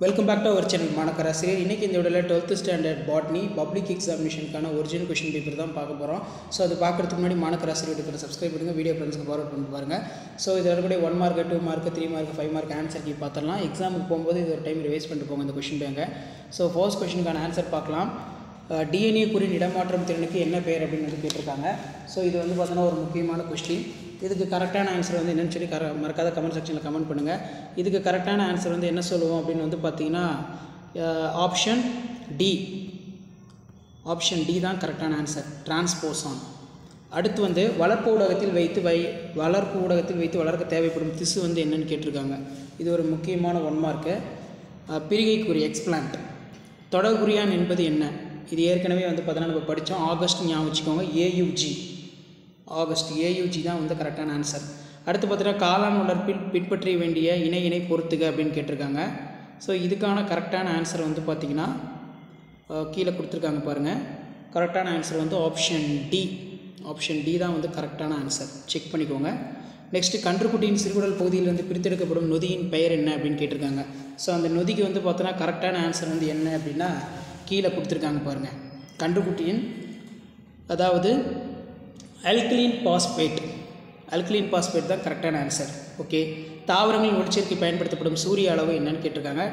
Welcome back to our channel மாணக்கராசிரியர். இன்றைக்கி இந்த வீடியோவில் 12th ஸ்டாண்டர்ட் பாட்னி பப்ளிக் எக்ஸாமினேஷனுக்கான ஒரிஜினல் கொஷின் பேப்பர் தான் பார்க்க போகிறோம். ஸோ அது பார்க்குறதுக்கு முன்னாடி மாணக்கராசிரியர் இருக்கிற சப்ஸ்கிரைப் பண்ணுங்கள், வீடியோ ஃப்ரெண்ட்ஸுக்கு ஃபார்வர்ட் பண்ணி பாருங்கள். ஸோ இது வரக்கூடிய 1 mark 2 mark 3 mark 5 mark answer key பார்த்துடலாம். எக்ஸாமுக்கு போகும்போது இது ஒரு டைம் ரிவைஸ் பண்ணிட்டு போங்க இந்த கொஷின் பேங்க. ஸோ ஃபர்ஸ்ட் கொஷினுக்கான ஆன்சர் பார்க்கலாம். டிஎன்ஏ குறின் இடமாற்றம் திறனுக்கு என்ன பேர் அப்படின்னு வந்து கேட்டிருக்காங்க. ஸோ இது வந்து பார்த்தோன்னா ஒரு முக்கியமான கொஸ்டின். இதுக்கு கரெக்டான ஆன்சர் வந்து என்னென்னு சொல்லி மறக்காத கமெண்ட் செக்ஷனில் கமெண்ட் பண்ணுங்கள். இதுக்கு கரெக்டான ஆன்சர் வந்து என்ன சொல்லுவோம் அப்படின்னு வந்து பார்த்தீங்கன்னா ஆப்ஷன் டி தான் கரெக்டான ஆன்சர், டிரான்ஸ்போசான். அடுத்து வந்து வளர்ப்பு ஊடகத்தில் வைத்து வளர்க்க தேவைப்படும் திசு வந்து என்னென்னு கேட்டிருக்காங்க. இது ஒரு முக்கியமான 1 மார்க்கு. பிரிகைக்குறி எக்ஸ்பிளான்ட். தொடர்குறியான் என்பது என்ன? இது ஏற்கனவே வந்து பார்த்தீங்கன்னா நம்ம படித்தோம். ஆகஸ்ட் ஞாபகம் வச்சுக்கோங்க. ஏயுஜி தான் வந்து கரெக்டான ஆன்சர். அடுத்து பார்த்தீங்கன்னா காளான் வளர்ப்பில் பின்பற்ற வேண்டிய இணை பொறுத்துக அப்படின்னு கேட்டிருக்காங்க. ஸோ இதுக்கான கரெக்டான ஆன்சர் வந்து பார்த்திங்கன்னா கீழே கொடுத்துருக்காங்க பாருங்கள். கரெக்டான ஆன்சர் வந்து ஆப்ஷன் டி தான் வந்து கரெக்டான ஆன்சர். செக் பண்ணிக்கோங்க. நெக்ஸ்ட்டு கன்றுக்குட்டியின் சிறுகுடல் பகுதியிலிருந்து பிரித்தெடுக்கப்படும் நொதியின் பெயர் என்ன அப்படின்னு கேட்டிருக்காங்க. ஸோ அந்த நொதிக்கு வந்து பார்த்தோன்னா கரெக்டான ஆன்சர் வந்து என்ன அப்படின்னா கீழே கொடுத்துருக்காங்க பாருங்கள். கன்றுக்குட்டியின் அதாவது அல்கலீன் பாஸ்பேட் தான் கரெக்டான ஆன்சர். ஓகே. தாவரங்களின் ஒளிச்சேர்க்கை பயன்படுத்தப்படும் சூரிய அளவு என்னன்னு கேட்டிருக்காங்க.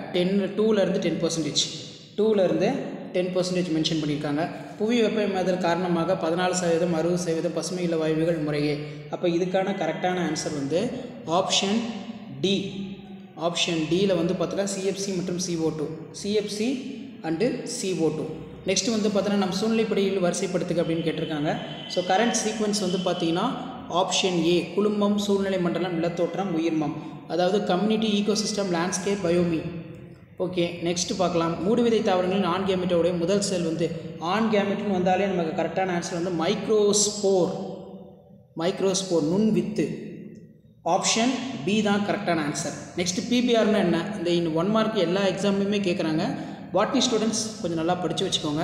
2லேருந்து 10% மென்ஷன் பண்ணியிருக்காங்க. புவி வெப்பமயமாதல் காரணமாக 14% 60% பசுமை இல்ல வாயுகள் முறையே. அப்போ இதுக்கான கரெக்டான ஆன்சர் வந்து ஆப்ஷன் டியில் வந்து பார்த்தீங்கன்னா சிஎஃப்சி மற்றும் சிஎஃப்சி அண்டு CO2. நெக்ஸ்ட்டு வந்து பார்த்தீங்கன்னா நம்ம சூழ்நிலைப்படியில் வரிசைப்படுத்துக அப்படின்னு கேட்டிருக்காங்க. ஸோ கரண்ட் சீக்வன்ஸ் வந்து பார்த்தீங்கன்னா ஆப்ஷன் ஏ குழுமம், சூழ்நிலை மண்டலம், நிலத்தோற்றம், உயிர்மம். அதாவது community, ecosystem, landscape, biome. Okay. Next பார்க்கலாம். மூடுவிதை தாவரங்களின் ஆண் கேமெட்டோடைய முதல் செல் வந்து ஆண் கேமெட்னு வந்தாலே நமக்கு கரெக்டான ஆன்சர் வந்து மைக்ரோஸ்போர் நுண் வித்து. ஆப்ஷன் பி தான் கரெக்டான ஆன்சர். நெக்ஸ்ட்டு பிபிஆர்னு என்ன? இந்த 1 மார்க் எல்லா எக்ஸாம்லையுமே கேட்குறாங்க. பாட்னி ஸ்டூடெண்ட்ஸ் கொஞ்சம் நல்லா படித்து வச்சுக்கோங்க.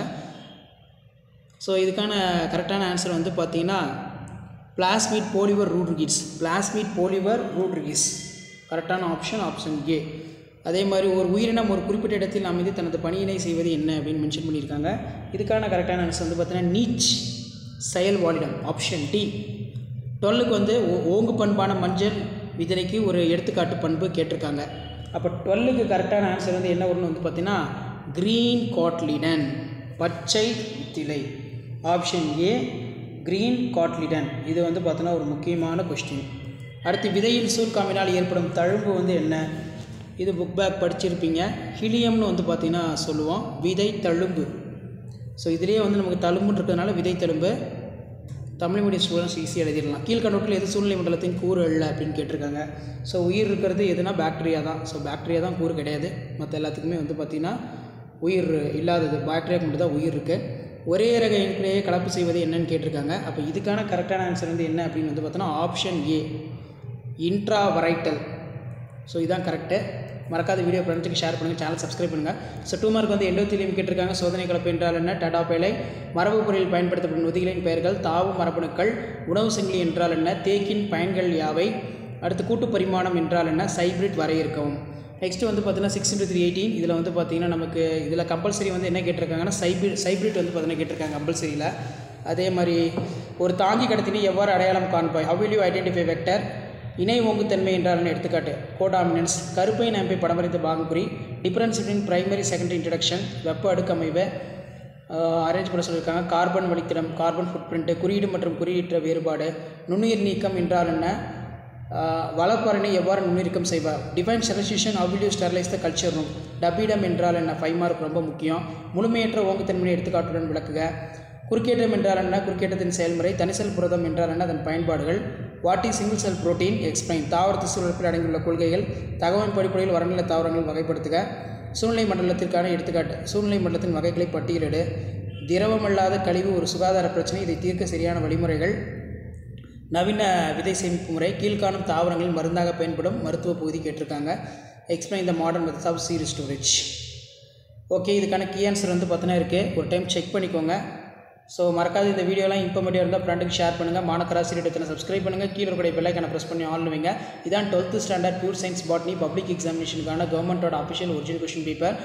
ஸோ இதுக்கான கரெக்டான ஆன்சர் வந்து பார்த்தீங்கன்னா பிளாஸ்மிட் போலிவர் ரூட்ரிகிஸ் கரெக்டான ஆப்ஷன் ஏ. அதே மாதிரி ஒரு உயிரினம் ஒரு குறிப்பிட்ட இடத்தில் அமைந்து தனது பணியினை செய்வது என்ன அப்படின்னு மென்ஷன் பண்ணியிருக்காங்க. இதுக்கான கரெக்டான ஆன்சர் வந்து பார்த்தீங்கன்னா நீச் செயல் வாலிடம். Option D. 12க்கு வந்து ஓங்கு பண்பான மஞ்சள் விதிரைக்கு ஒரு எடுத்துக்காட்டு பண்பு கேட்டிருக்காங்க. அப்போ 12க்கு கரெக்டான ஆன்சர் வந்து என்ன வரும்னு வந்து பார்த்தீங்கன்னா கிரீன் காட்லிடன், பச்சை வித்திலை. Option A green cotyledon. இது வந்து பார்த்தோன்னா ஒரு முக்கியமான கொஸ்டின். அடுத்து விதையில் சூழ்காமினால் ஏற்படும் தழும்பு வந்து என்ன? இது புக் பேக் படிச்சிருப்பீங்க. ஹீலியம்னு வந்து பார்த்திங்கன்னா சொல்லுவோம். விதை தழும்பு. ஸோ இதிலே வந்து நமக்கு தழும்புன்னு இருக்கிறதுனால விதை தழும்பு. தமிழ் மீடியம் ஸ்டூடெண்ட்ஸ் ஈஸியாக எழுதிடலாம். கீழ்கண்டோட்டில் எது சூழ்நிலை மண்டலத்தின் கூறு அல்ல அப்படின்னு கேட்டிருக்காங்க. ஸோ உயிர் இருக்கிறது எதுனா பாக்டீரியா தான். ஸோ பாக்டீரியா தான் கூறு கிடையாது. மற்ற எல்லாத்துக்குமே வந்து பார்த்திங்கன்னா உயிர் இல்லாதது. பாக்டீரியாவுக்கு மட்டும் தான் உயிர் இருக்குது. ஒரே ரக இனத்திலேயே கலப்பு செய்வது என்னன்னு கேட்டிருக்காங்க. அப்போ இதுக்கான கரெக்டான ஆன்சர் வந்து என்ன அப்படின்னு வந்து பார்த்தோன்னா ஆப்ஷன் ஏ இன்ட்ராவரைட்டல். ஸோ இதுதான் கரெக்டு. மறக்காத வீடியோ ஃப்ரெண்ட்ஸுக்கு ஷேர் பண்ணுங்கள், சேனல் சப்ஸ்கிரைப் பண்ணுங்கள். ஸோ 2 மார்க் வந்து எண்டோத்திலியம் கேட்டிருக்காங்க. சோதனை கலப்பு என்றால் என்ன? டடாபேலை. மரபு பொருளில் பயன்படுத்தப்படும் நொதிகளின் பெயர்கள். தாவும் மரபணுக்கள். உணவு சங்கிலி என்றால் என்ன? தேக்கின் பயன்கள் யாவை? அடுத்து கூட்டு பரிமாணம் என்றால் என்ன? சைப்ரிட் வரையறுக்கவும். நெக்ஸ்ட்டு வந்து பார்த்தீங்கன்னா 6 × 3 18. இதில் வந்து பார்த்தீங்கன்னா நமக்கு இதில் கம்பல்சரி வந்து என்ன கேட்டிருக்காங்கன்னா சைப்ரிட் வந்து பார்த்தீங்கன்னா கேட்டிருக்காங்க கம்பல்சரியில். அதே மாதிரி ஒரு தாங்கி கடத்தினை எவ்வாறு அடையாளம் காண்பாய்? How will you identify vector? இணை ஓங்குத்தன்மை என்றால் எடுத்துக்காட்டு கோடாமினன்ஸ். கருப்பை அமைப்பை படமறித்த பாகங்குறி. Difference between primary secondary introduction. வெப்ப அடுக்கமைவை அரேஞ்ச் பண்ண சொல்லியிருக்காங்க. கார்பன் வழித்திறம், கார்பன் ஃபுட்பிரிண்ட். குறியீடு மற்றும் குறியீட்ட வேறுபாடு. நுண்ணுயிர் நீக்கம் என்றால் என்ன? வளப்பரணி எவ்வாறு நுண்ணிருக்கம் செய்வார்? Define sterilization. How will you sterilize the culture room? டபீடம் என்றால் என்ன? 5 மார்க் ரொம்ப முக்கியம். முழுமையற்ற ஓங்குத்தன்மையை எடுத்துக்காட்டுடன் விளக்குக. குறுக்கேற்றம் என்றால் என்ன? குறுக்கேற்றத்தின் செயல்முறை. தனிசெல் புரதம் என்றால் என்ன? அதன் பயன்பாடுகள். What is single cell protein? Explain. தாவர திசு வளர்ப்பில் அடங்கியுள்ள கொள்கைகள். தகவல் அடிப்படையில் வறநில தாவரங்கள் வகைப்படுத்துக. சூழ்நிலை மண்டலத்திற்கான எடுத்துக்காட்டு. சூழ்நிலை மண்டலத்தின் வகைகளை பட்டியலிடு. திரவமல்லாத கழிவு ஒரு சுகாதார பிரச்சனை. இதை தீர்க்க சரியான வழிமுறைகள். நவீன விதை சேமிப்பு முறை. கீழ்காணும் தாவரங்களில் மருந்தாக பயன்படும் மருத்துவ பகுதி கேட்டிருக்காங்க. Explain the modern methods of seed storage. Okay. இதுக்கான கீ ஆன்சர் வந்து பார்த்தீங்கன்னா இருக்குது. ஒரு டைம் செக் பண்ணிக்கோங்க. ஸோ மறக்காத இந்த வீடியோலாம் இன்ஃபர்மேட்டிவ் இருந்தால் ஃப்ரெண்டுக்கு ஷேர் பண்ணுங்கள். மாணக்கராசி ரேடியோவை சப்ஸ்கிரைப் பண்ணுங்கள். கீழே இருக்கிற பெல் ஐக்கானை ப்ரெஸ் பண்ணி ஆல் வைங்க. இதான் 12th standard pure science botany public எக்ஸாமினேஷனுக்கான கவர்மெண்ட்டோட அஃபிஷியல் ஒரிஜினல் கொஸ்டின் பேப்பர்,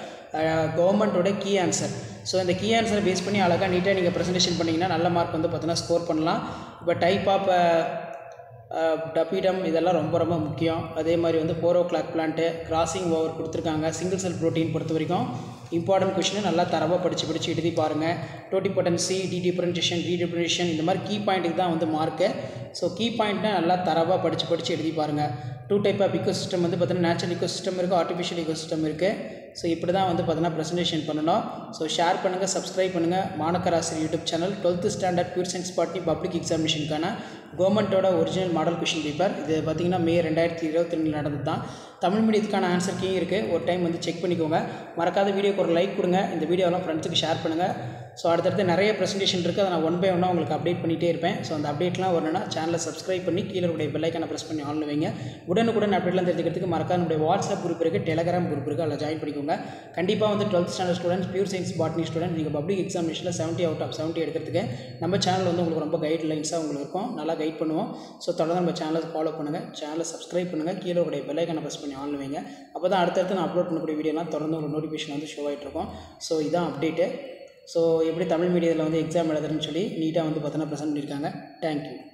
கவர்மெண்ட்டோட கீ ஆன்சர். ஸோ இந்த கீ ஆன்சரை பேஸ் பண்ணி அழகாக நீட்டாக நீங்கள் ப்ரெசன்டேஷன் பண்ணிங்கன்னா நல்ல மார்க் வந்து பார்த்தீங்கன்னா ஸ்கோர் பண்ணலாம். இப்போ டைப் ஆஃப் டப்பிடம் இதெல்லாம் ரொம்ப ரொம்ப முக்கியம். அதே மாதிரி வந்து 4 o'clock பிளான்ட்டு, கிராசிங் ஓவர் கொடுத்துருக்காங்க. சிங்கிள் செல் ப்ரோட்டீன் பொறுத்த வரைக்கும் இம்பார்ட்டன்ட் கொஷினை நல்லா தரவாக படித்து எழுதி பாருங்கள். டோட்டிபொட்டன்சி, டிஃபரன்ஷியேஷன் இந்த மாதிரி கீ பாயிண்ட்டுக்கு தான் வந்து மார்க்கு. ஸோ கீ பாயிண்ட்னா நல்லா தரவாக படித்து எழுதி பாருங்கள். 2 டைப் ஆஃப் இக்கோ சிஸ்டம் வந்து பார்த்தீங்கன்னா நேச்சுரல் இக்கோ சிஸ்டம் இருக்குது, ஆர்டிஃபிஷியல் இக்கோ சிஸ்டம் இருக்குது. ஸோ இப்படி தான் வந்து பார்த்தீங்கன்னா ப்ரெசன்டேஷன் பண்ணணும். ஸோ ஷேர் பண்ணுங்கள், சப்ஸ்கிரைப் பண்ணுங்கள். மாணக்கராசிரியர் YouTube channel 12th standard pure science botany public எக்ஸாமினேஷனுக்கான கவர்மெண்ட்டோட ஒரிஜினல் மாடல் கொஷின் பேப்பர். இது பார்த்திங்கன்னா மே 2022 நடந்தது தான். தமிழ் மீடியத்துக்கான ஆன்சர் கீ இருக்குது, ஒரு டைம் வந்து செக் பண்ணிக்கோங்க. மறக்காத வீடியோக்கு ஒரு லைக் கொடுங்க. இந்த வீடியோலாம் ஃப்ரெண்ட்ஸுக்கு ஷேர் பண்ணுங்கள். ஸோ அடுத்தடுத்து நிறைய ப்ரெசன்டேஷன் இருக்குது, அதை நான் 1 by 1 உங்களுக்கு அப்டேட் பண்ணிகிட்டே இருப்பேன். ஸோ அந்த அப்டேட்லாம் வரணும்னா சேனலை சப்ஸ்கிரைப் பண்ணி கீழே உடைய பெல் ஐக்கானை ப்ரெஸ் பண்ணி ஆன் வைங்க. உடனுக்குடன் அப்டேட்லாம் தெரிஞ்சுக்கிறதுக்கு மறக்காத நம்முடைய வாட்ஸ்அப் குரூப் இருக்குது, டெலகிராம் குரூப் இருக்குது, அதில் ஜாயின் பண்ணிக்கோங்க. கண்டிப்பாக வந்து 12th standard students, pure science botany student, நீங்கள் பப்ளிக் எக்ஸாமினேஷனில் 70 out of 70 எடுக்கிறதுக்கு நம்ம சேனல் வந்து உங்களுக்கு ரொம்ப கைட்லைன்ஸாக உங்களுக்கு இருக்கும், நல்லா கைட் பண்ணுவோம். ஸோ தொடர்ந்து நம்ம சேனலை ஃபாலோ பண்ணுங்கள், சேனலை சப்ஸ்கிரைப் பண்ணுங்கள், கீழே உடைய பெல் ஐக்கானை ப்ரெஸ் பண்ணி ஆன் வைங்க. அப்போ தான் அடுத்தடுத்து நான் அப்லோட் பண்ணக்கூடிய வீடியோலாம் தொடர்ந்து உங்களுக்கு நோட்டிஃபிகேஷன் வந்து ஷோ ஆகிட்ருக்கும். ஸோ இதான் அப்டேட்டு. ஸோ எப்படி தமிழ் மீடியத்தில் வந்து எக்ஸாம் எழுதுறதுன்னு சொல்லி நீட்டாக வந்து பார்த்தோன்னா ப்ரெசென்ட் பண்ணியிருக்காங்க. தேங்க்யூ.